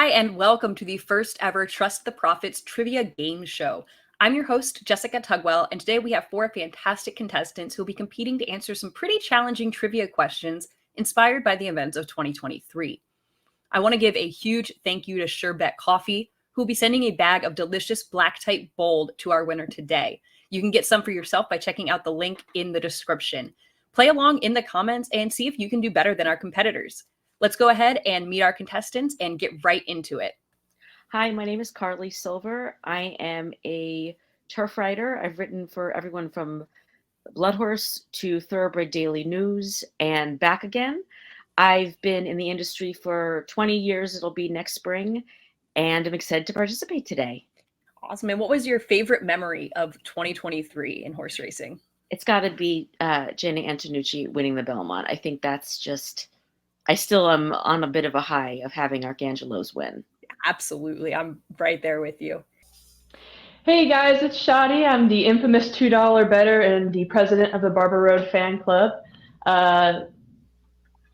Hi, and welcome to the first ever Trust the Profits trivia game show. I'm your host, Jessica Tugwell, and today we have four fantastic contestants who will be competing to answer some pretty challenging trivia questions inspired by the events of 2023. I want to give a huge thank you to Sherbet Coffee, who will be sending a bag of delicious black type bold to our winner today. You can get some for yourself by checking out the link in the description. Play along in the comments and see if you can do better than our competitors. Let's go ahead and meet our contestants and get right into it. Hi, my name is Carly Silver. I am a turf writer. I've written for everyone from Blood Horse to Thoroughbred Daily News and back again. I've been in the industry for 20 years. It'll be next spring, and I'm excited to participate today. Awesome. And what was your favorite memory of 2023 in horse racing? It's got to be Jenny Antonucci winning the Belmont. I think that's just, I still am on a bit of a high of having Arcangelo's win. Absolutely. I'm right there with you. Hey guys, it's Shadi. I'm the infamous $2 bettor and the president of the Barber Road fan club.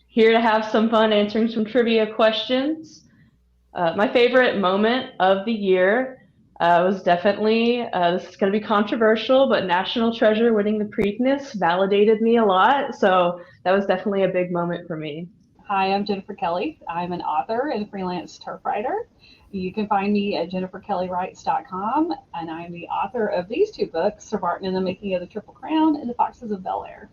Here to have some fun answering some trivia questions. My favorite moment of the year was definitely, this is going to be controversial, but National Treasure winning the Preakness validated me a lot. So that was definitely a big moment for me. Hi, I'm Jennifer Kelly. I'm an author and freelance turf writer. You can find me at jenniferkellywrites.com, and I'm the author of these two books, Sir Barton and the Making of the Triple Crown and The Foxes of Bel Air.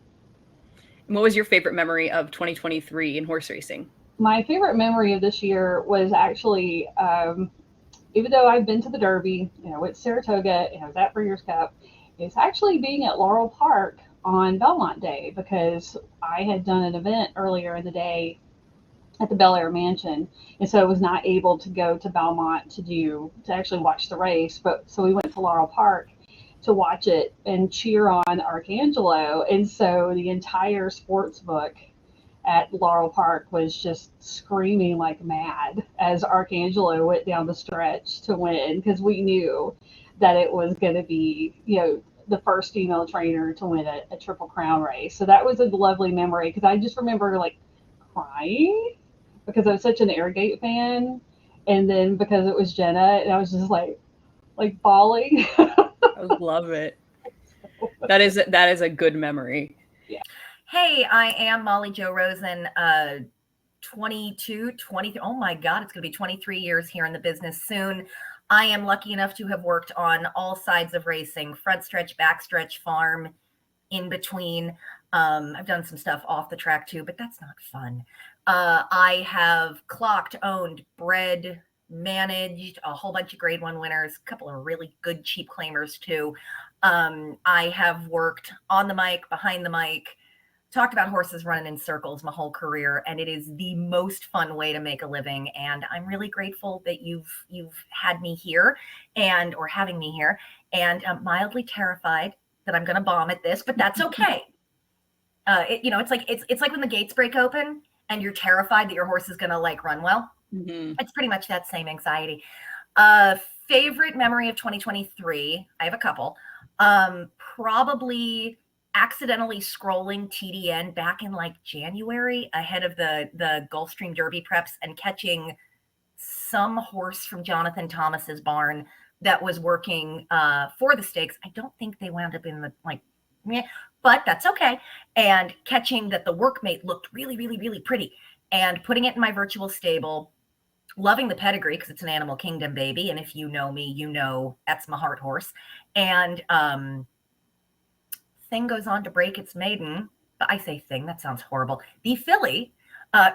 And what was your favorite memory of 2023 in horse racing? My favorite memory of this year was actually, even though I've been to the Derby, with Saratoga, and I was at Breeders' Cup, it's actually being at Laurel Park on Belmont Day, because I had done an event earlier in the day at the Bel Air Mansion, and so I was not able to go to Belmont to actually watch the race. But so we went to Laurel Park to watch it and cheer on Arcangelo, and so the entire sports book at Laurel Park was just screaming like mad as Arcangelo went down the stretch to win, because we knew that it was going to be, the first female trainer to win a Triple Crown race. So that was a lovely memory, because I just remember crying because I was such an Airgate fan, and then because it was Jenna, and I was just like bawling. I love it. That is a good memory. Yeah. Hey, I am Molly Jo Rosen, 22, 23. Oh my God, it's going to be 23 years here in the business soon. I am lucky enough to have worked on all sides of racing, front stretch, back stretch, farm, in between. I've done some stuff off the track too, but that's not fun. I have clocked, owned, bred, managed a whole bunch of grade 1 winners, a couple of really good cheap claimers too. I have worked on the mic, behind the mic, talked about horses running in circles my whole career, and it is the most fun way to make a living. And I'm really grateful that you've had me here or having me here. And I'm mildly terrified that I'm going to bomb at this, but that's okay. It's like when the gates break open and you're terrified that your horse is going to run well. Mm-hmm. It's pretty much that same anxiety. Favorite memory of 2023. I have a couple. Probably accidentally scrolling TDN back in January ahead of the Gulfstream Derby preps and catching some horse from Jonathan Thomas's barn that was working for the stakes. I don't think they wound up in the but that's okay. And catching that the workmate looked really, really, really pretty, and putting it in my virtual stable, loving the pedigree because it's an Animal Kingdom baby. And if you know me, you know that's my heart horse. And thing goes on to break its maiden. I say thing, that sounds horrible. The filly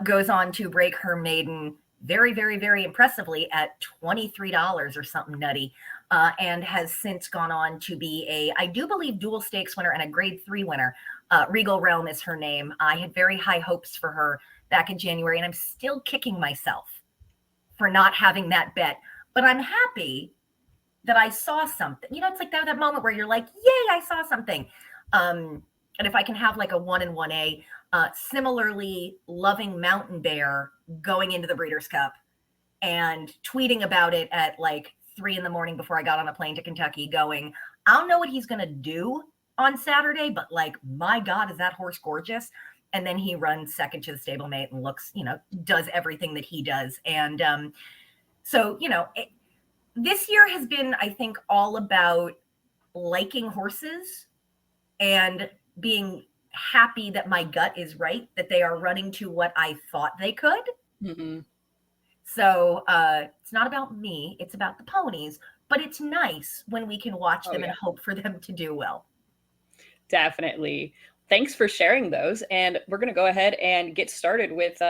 goes on to break her maiden very, very, very impressively at $23 or something nutty, and has since gone on to be I do believe, dual stakes winner and a grade 3 winner. Regal Realm is her name. I had very high hopes for her back in January, and I'm still kicking myself for not having that bet. But I'm happy that I saw something. It's like that moment where you're like, yay, I saw something. And if I can have a 1 and 1A, similarly loving Mountain Bear going into the Breeders' Cup and tweeting about it at 3 a.m. before I got on a plane to Kentucky going, I don't know what he's going to do on Saturday, but my God, is that horse gorgeous? And then he runs second to the stablemate and looks, does everything that he does. And So, this year has been, I think, all about liking horses and being happy that my gut is right, that they are running to what I thought they could. Mm-hmm. So it's not about me, it's about the ponies, but it's nice when we can watch them and hope for them to do well. Definitely. Thanks for sharing those. And we're going to go ahead and get started with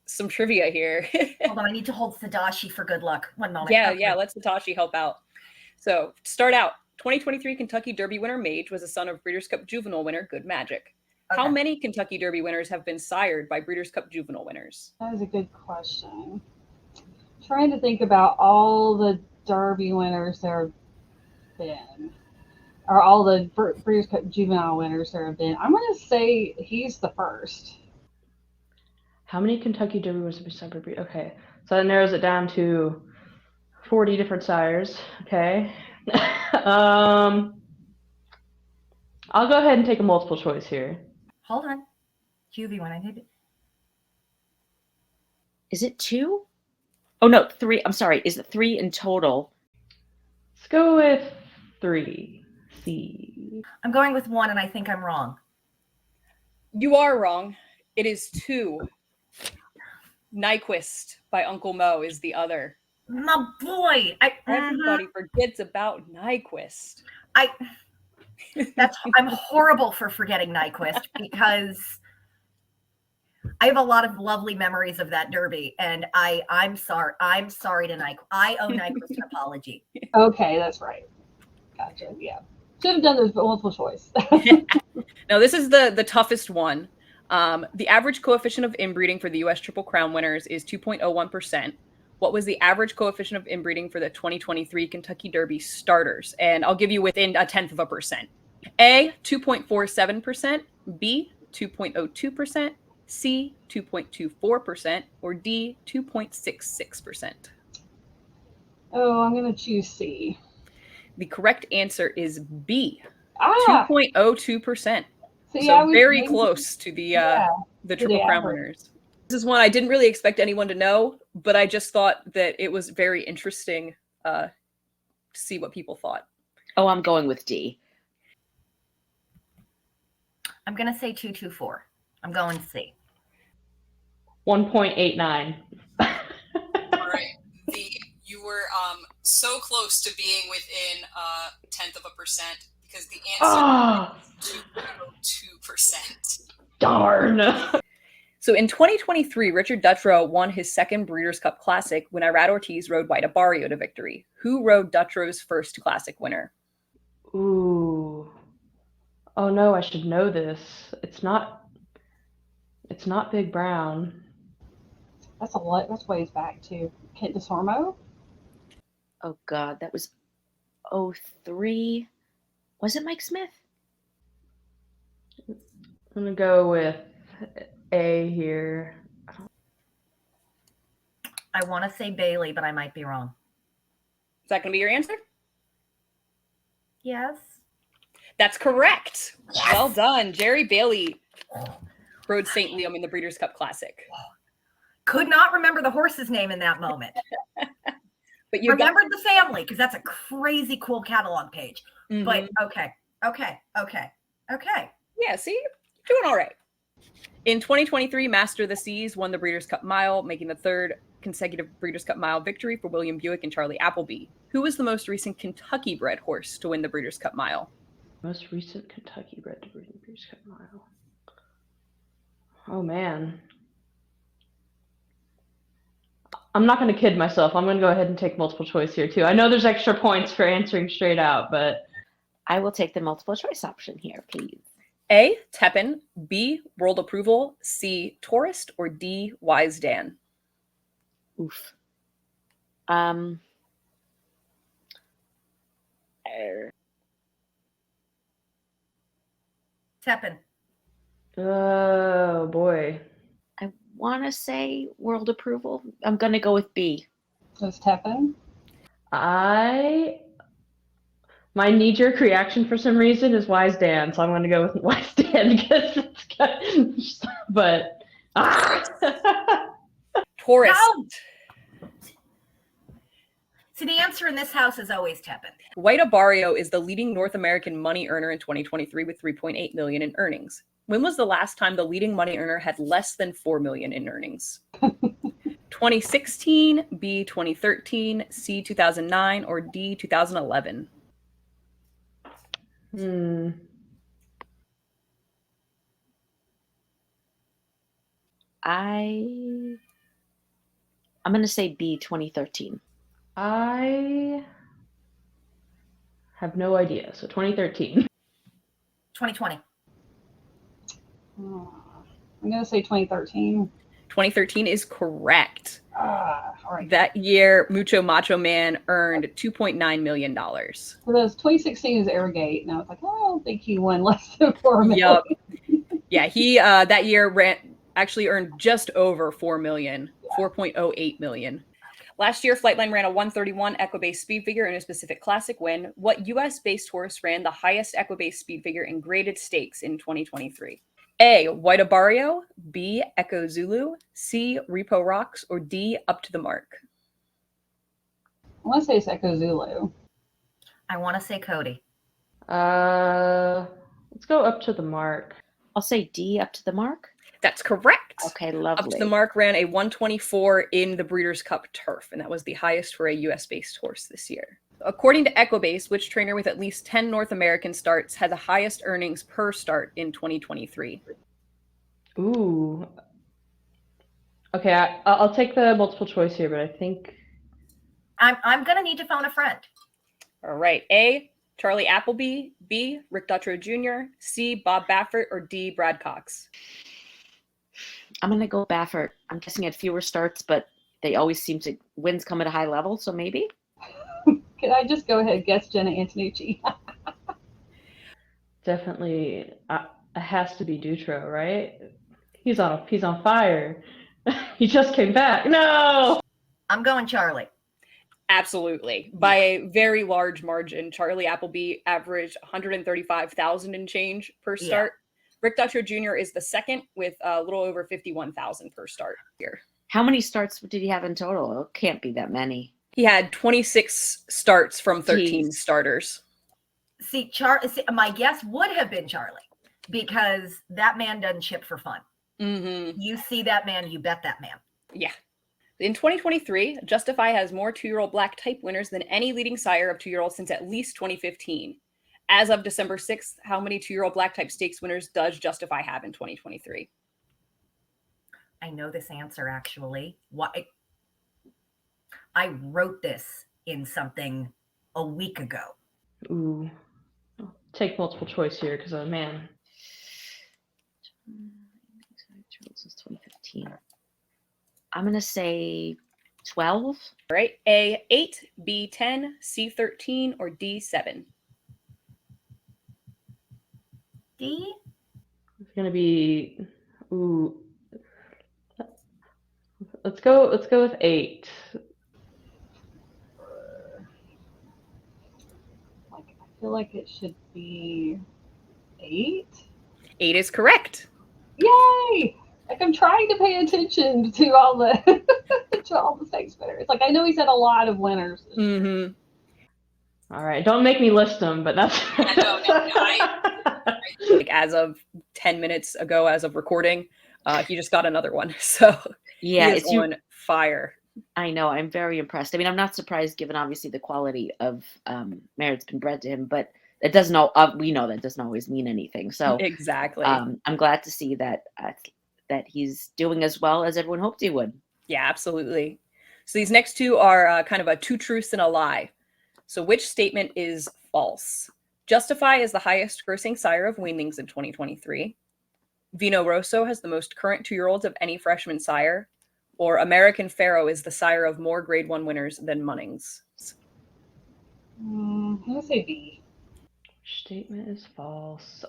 some trivia here. Hold on, I need to hold Sadashi for good luck. One moment. Yeah, let Satoshi help out. So, start out. 2023 Kentucky Derby winner Mage was a son of Breeders' Cup Juvenile winner Good Magic. Okay. How many Kentucky Derby winners have been sired by Breeders' Cup Juvenile winners? That is a good question. Trying to think about all the Derby winners there have been, or all the Breeders' Cup Juvenile winners there have been. I'm going to say he's the first. How many Kentucky Derby winners have been sired by Breeders'? Okay, so that narrows it down to 40 different sires. Okay. I'll go ahead and take a multiple choice here. Hold on. QV when I did it. Is it 2? Oh, no, 3. I'm sorry. Is it 3 in total? Let's go with 3. C. I'm going with 1, and I think I'm wrong. You are wrong. It is 2. Nyquist by Uncle Mo is the other. My boy. Everybody forgets about Nyquist. I'm horrible for forgetting Nyquist because I have a lot of lovely memories of that Derby, and I'm sorry to Nyquist. I owe Nyquist an apology. Okay, that's right. Gotcha. Yeah, should have done this multiple choice. Now this is the toughest one. The average coefficient of inbreeding for the U.S. Triple Crown winners is 2.01%. What was the average coefficient of inbreeding for the 2023 Kentucky Derby starters? And I'll give you within 0.1%. A, 2.47%, B, 2.02%, C, 2.24%, or D, 2.66%. Oh, I'm going to choose C. The correct answer is B, 2.02%. See, So very close to the Triple Crown average. winners. This is one I didn't really expect anyone to know, but I just thought that it was very interesting to see what people thought. Oh, I'm going with D. I'm going to say 224. I'm going C. 1.89. All right. You were so close to being within 0.1% because the answer is 2.02%. Darn. So in 2023, Richard Dutrow won his second Breeders' Cup Classic when Irad Ortiz rode White Barrio to victory. Who rode Dutrow's first Classic winner? Ooh. Oh no, I should know this. It's not Big Brown. That's a lot. That's ways back too. Kent DeSormo? Oh, God. That was 03. Was it Mike Smith? I'm going to go with A here. I want to say Bailey, but I might be wrong. Is that going to be your answer? Yes. That's correct. Yes! Well done. Jerry Bailey rode St. Liam in the Breeders' Cup Classic. Could not remember the horse's name in that moment. But you remembered the family because that's a crazy cool catalog page. Mm-hmm. But okay. Yeah, see? You're doing all right. In 2023, Master of the Seas won the Breeders' Cup Mile, making the third consecutive Breeders' Cup Mile victory for William Buick and Charlie Appleby. Who was the most recent Kentucky-bred horse to win the Breeders' Cup Mile? Most recent Kentucky-bred to win the Breeders' Cup Mile. Oh, man. I'm not going to kid myself. I'm going to go ahead and take multiple choice here, too. I know there's extra points for answering straight out, but... I will take the multiple choice option here, please. A, Tepin, B, World Approval, C, Tourist, or D, Wise Dan? Oof. Tepin. Oh, boy. I want to say World Approval. I'm going to go with B. Was Tepin? My knee-jerk reaction for some reason is Wise Dan, so I'm going to go with Wise Dan because it's good. But Tourist. So the answer in this house is always tepid. White Barrio is the leading North American money earner in 2023 with 3.8 million in earnings. When was the last time the leading money earner had less than 4 million in earnings? 2016, B 2013, C 2009, or D 2011? I'm going to say B 2013. I have no idea. So 2013. 2020. I'm going to say 2013. 2013 is correct. All right. That year, Mucho Macho Man earned $2.9 million. So those 2016 is Airgate, and I was like, oh, I don't think he won less than 4 million. Yup. Yeah, he that year actually earned just over 4 million, 4.08 million. Last year, Flightline ran a 131 Equibase speed figure in a specific classic win. What US-based horse ran the highest Equibase speed figure in graded stakes in 2023? A. White Barrio, B. Echo Zulu, C. Repo Rocks, or D. Up to the Mark? I want to say it's Echo Zulu. I want to say Cody. Let's go Up to the Mark. I'll say D, Up to the Mark. That's correct. Okay, lovely. Up to the Mark ran a 124 in the Breeders' Cup Turf, and that was the highest for a US-based horse this year. According to Equibase, which trainer with at least 10 North American starts had the highest earnings per start in 2023? Ooh. Okay, I'll take the multiple choice here, but I think I'm gonna need to phone a friend. All right. A. Charlie Appleby, B. Rick Dutrow Jr., C. Bob Baffert, or D. Brad Cox? I'm going to go Baffert. I'm guessing at fewer starts, but they always seem to wins come at a high level, so maybe. Could I just go ahead and guess Jenna Antonucci? definitely it has to be Dutrow, right? He's on fire. He just came back. No. I'm going Charlie. Absolutely. By a very large margin, Charlie Appleby averaged 135,000 and change per start. Rick Dutrow Jr. is the second with a little over 51,000 per start here. How many starts did he have in total? It can't be that many. He had 26 starts from 13 Jeez. starters. See, my guess would have been Charlie, because that man doesn't ship for fun. Mm-hmm. You see that man, you bet that man. Yeah. In 2023, Justify has more 2-year-old black type winners than any leading sire of 2-year-olds since at least 2015. As of December 6th, how many 2-year-old black type stakes winners does Justify have in 2023? I know this answer, actually. Why? I wrote this in something a week ago. Ooh. I'll take multiple choice here because man. This is 2015. I'm going to say 12. All right. A, 8, B, 10, C, 13, or D, 7? D? It's gonna be Let's go with 8. I feel like it should be 8. 8 is correct. Yay! Like I'm trying to pay attention to all the to all the stakes winners. Like I know he's had a lot of winners. Mm-hmm. All right, don't make me list them, but that's like as of 10 minutes ago, as of recording, he just got another one. So Yeah, he is on fire. I know. I'm very impressed. I mean, I'm not surprised given obviously the quality of mare that's been bred to him, but it doesn't know. We know that doesn't always mean anything. So Exactly. I'm glad to see that that he's doing as well as everyone hoped he would. Yeah, absolutely. So these next two are kind of a 2 truths and a lie. So which statement is false? Justify is the highest grossing sire of weanlings in 2023. Vino Rosso has the most current 2-year-olds of any freshman sire. Or American Pharaoh is the sire of more Grade 1 winners than Munnings. I'm gonna say B. Which statement is false?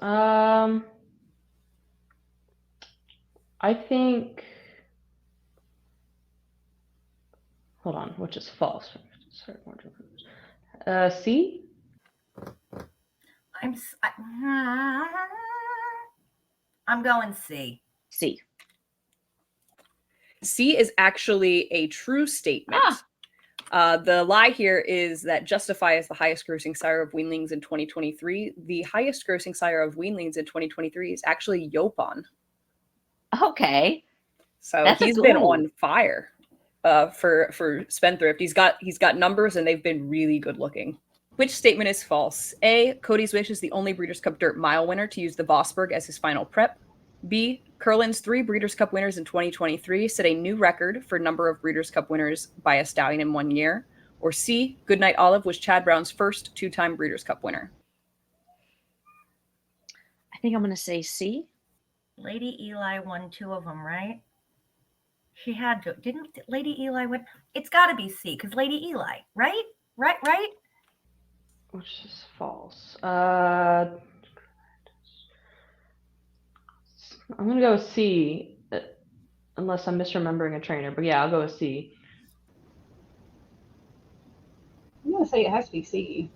I think. Hold on, which is false? C. I'm going C. C. C is actually a true statement. The lie here is that Justify is the highest grossing sire of weanlings in 2023. The highest grossing sire of weanlings in 2023 is actually Yopon. Okay. So That's he's been on fire for Spendthrift. He's got numbers and they've been really good looking. Which statement is false? A, Cody's Wish is the only Breeders' Cup Dirt Mile winner to use the Vosburg as his final prep. B, Curlin's 3 Breeders' Cup winners in 2023 set a new record for number of Breeders' Cup winners by a stallion in 1 year. Or C, Goodnight Olive was Chad Brown's first 2-time Breeders' Cup winner. I think I'm going to say C. Lady Eli won 2 of them, right? She had to. Didn't Lady Eli win? It's got to be C, because Lady Eli, right? Right? Which is false. I'm going to go with C, unless I'm misremembering a trainer. But yeah, I'll go with C. I'm going to say it has to be C.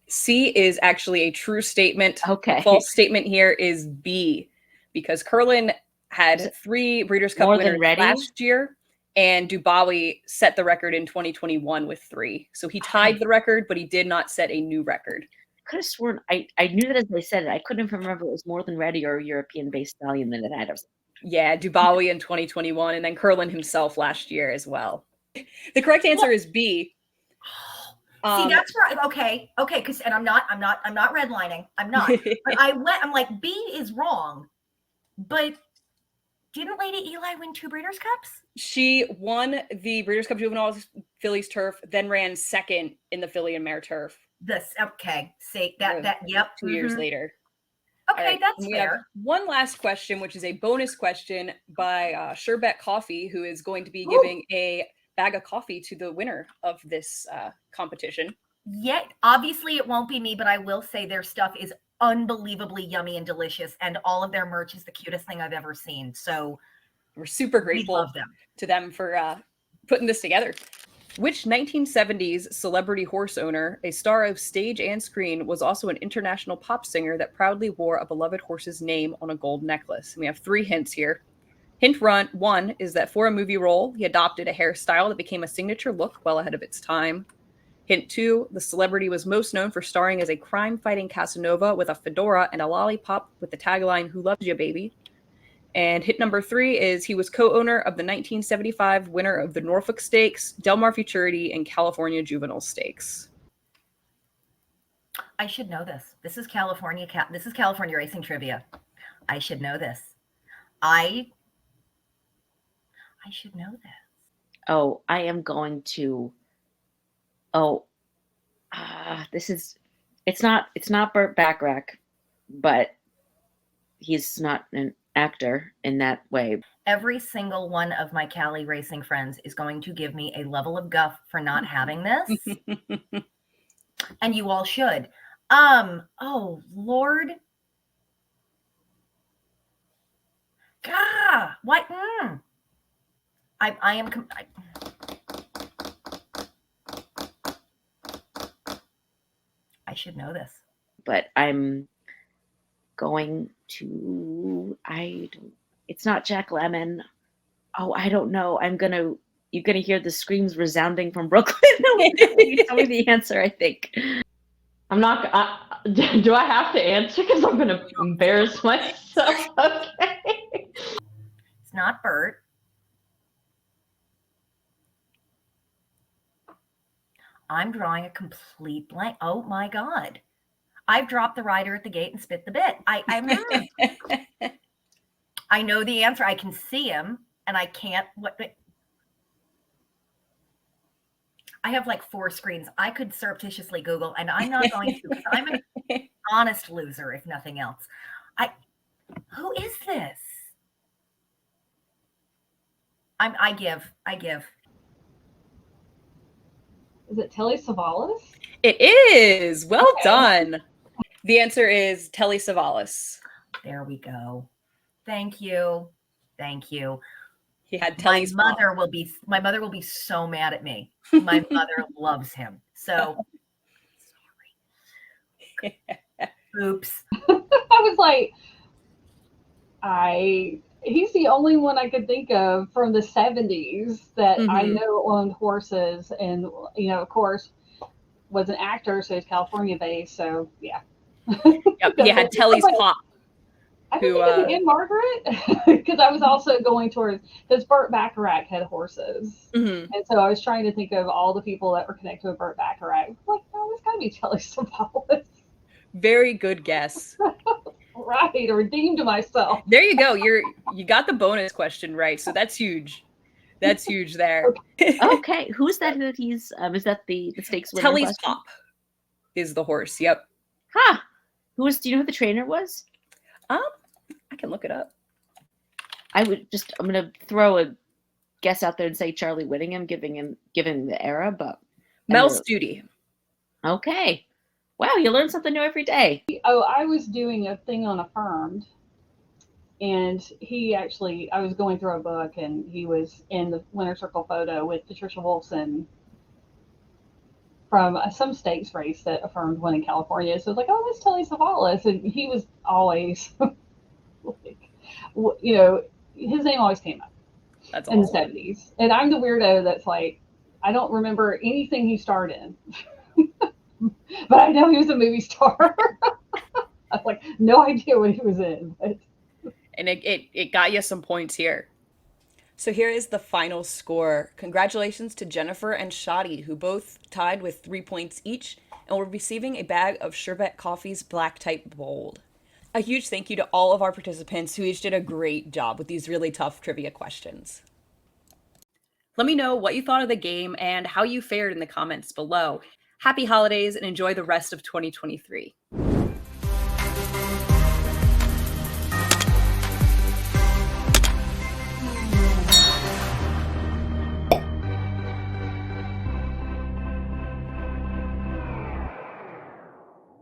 C is actually a true statement. Okay. False statement here is B, because Curlin had 3 Breeders' Cup winners last year, and Dubawi set the record in 2021 with 3. So he tied the record, but he did not set a new record. I could have sworn I knew that as they said it. I couldn't remember it was More Than Ready or a European-based stallion that it had. Yeah, Dubawi in 2021, and then Curlin himself last year as well. The correct answer is B. See, that's where okay, because and I'm not redlining. I'm not. But I'm like, B is wrong. But didn't Lady Eli win 2 Breeders' Cups? She won the Breeders' Cup Juvenile Fillies Turf, then ran second in the Filly and Mare Turf. Yep. 2 years later. Okay, right, that's fair. One last question, which is a bonus question by Sherbet Coffee, who is going to be giving a bag of coffee to the winner of this competition. Yet, obviously it won't be me, but I will say their stuff is unbelievably yummy and delicious, and all of their merch is the cutest thing I've ever seen. So we're super grateful to them for putting this together. Which 1970s celebrity horse owner, a star of stage and screen, was also an international pop singer that proudly wore a beloved horse's name on a gold necklace? And we have 3 hints here. Hint 1 is that for a movie role, he adopted a hairstyle that became a signature look well ahead of its time. Hint 2, the celebrity was most known for starring as a crime-fighting Casanova with a fedora and a lollipop with the tagline, "Who loves you, baby?" And hint number 3 is he was co-owner of the 1975 winner of the Norfolk Stakes, Del Mar Futurity, and California Juvenile Stakes. I should know this. This is California racing trivia. I should know this. I should know this. Oh, I am going to. It's not Burt Bacharach, but he's not an actor in that way. Every single one of my Cali racing friends is going to give me a level of guff for not having this. And you all should. Oh Lord. God, what? I should know this. But I'm going to, it's not Jack Lemmon. Oh, I don't know. You're gonna hear the screams resounding from Brooklyn. You tell me the answer, I think. I'm not, do I have to answer? Because I'm gonna embarrass myself. Okay. It's not Bert. I'm drawing a complete blank. Oh my God. I've dropped the rider at the gate and spit the bit. I know the answer. I can see him and I can't. I have like 4 screens. I could surreptitiously Google, and I'm not going to, because I'm an honest loser, if nothing else. Who is this? I give. Is it Telly Savalas? It is. Well done. The answer is Telly Savalas. There we go. Thank you. He had Telly's my mother will be so mad at me. My mother loves him. So sorry. Oops. I was like, he's the only one I could think of from the 70s that I Mhm. know owned horses, and of course, was an actor, so he's California based. So yeah, Yep, you had Telly's somebody, pop, I can who think of the Anne Margaret because I was also going towards because Burt Bacharach had horses, mhm. and so I was trying to think of all the people that were connected with Burt Bacharach. Like, no, it's got to be Telly Savalas. Very good guess. Right, I redeemed myself. There you go. You got the bonus question right, so that's huge. That's huge there. Okay, who's that he's is that the stakes winner in Telly's question? pop is the horse. Yep. Huh. Do you know who the trainer was? I can look it up. I'm gonna throw a guess out there and say Charlie Whittingham, given the era, but Mel Studi. okay. Wow, you learn something new every day. Oh, I was doing a thing on Affirmed, and I was going through a book, and he was in the winner circle photo with Patricia Wolfson from some stakes race that Affirmed won in California. So I was like, oh, that's Telly Savalas, and he was always like, his name always came up That's in the awesome. 70s, and I'm the weirdo that's like, I don't remember anything he starred in. But I know he was a movie star. I was like, no idea what he was in. But And it got you some points here. So here is the final score. Congratulations to Jennifer and Shadi, who both tied with 3 points each and will be receiving a bag of Sherbet Coffee's Black Type Bold. A huge thank you to all of our participants who each did a great job with these really tough trivia questions. Let me know what you thought of the game and how you fared in the comments below. Happy holidays and enjoy the rest of 2023.